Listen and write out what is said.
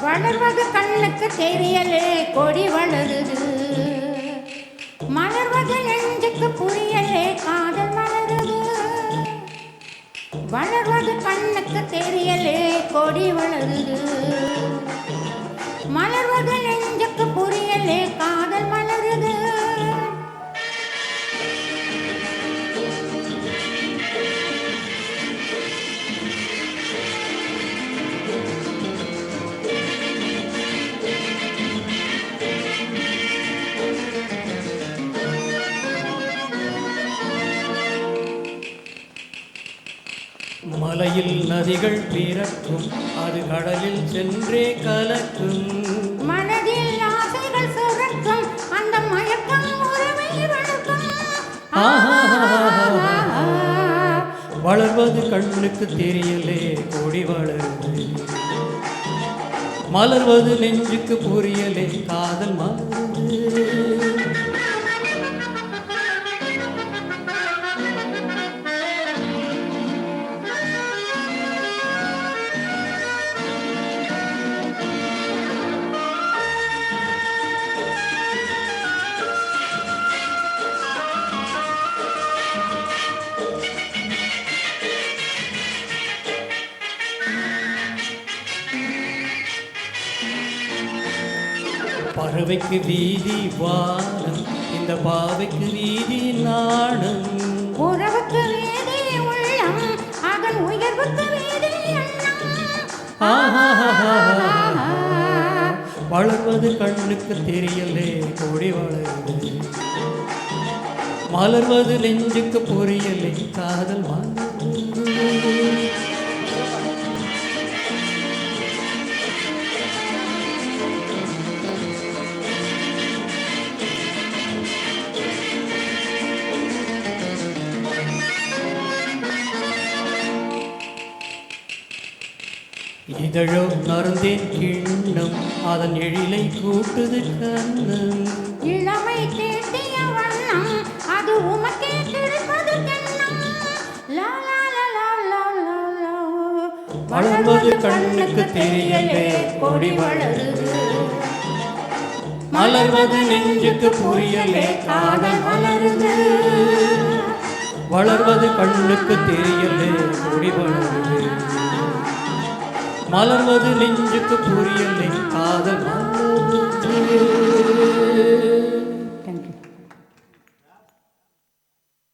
வளர்வது கண்ணுக்கு தெரியலே கொடி வளருது, மலர்வது நெஞ்சுக்கு புரியலே காதல் மலருது. வளர்வது கண்ணுக்கு தெரியலே கொடி வளருது, மலர்வது நெஞ்சுக்கு புரியலே காதல் மலருது. மலையில் நதிகள் பிறக்கும், அது கடலில் சென்றே கலக்கும். மனதில் ஆசைகள் சுரக்கும், அந்த மயக்கம் உறவை வளர்க்கும். வளர்வது கண்ணுக்கு தெரியலே கொடி வளருது, மலர்வது நெஞ்சுக்கு புரியலே காதல் மலருது. பறவைக்கு வீதி வானம், இந்த பாவைக்கு வீதி நாணம். உறவுக்கு வீதி உள்ளம், அதன் உயர்வுக்கு வீதி எண்ணம். வளர்வது கண்ணுக்கு தெரியலே கொடி வளருது, மலர்வது நெஞ்சுக்கு புரியலே காதல் மலருது. இதழோ நறுந்தேன் கிண்ணம், அதன் எழிலை கூட்டுது கண்ணம். இளமை தேட்டிய வண்ணம், அது உமக்கே கிடைப்பது கண்ணம். லா லா லா லா லா லா லா. வளர்வது கண்ணுக்கு தெரியலே கொடி வளருது, மலர்வது நெஞ்சுக்கு புரியலே காதல் மலருது. வளர்வது கண்ணுக்கு தெரியலே கொடி வளருது, மலர்வது நெஞ்சுக்கு புரியலே காதல் மலருது.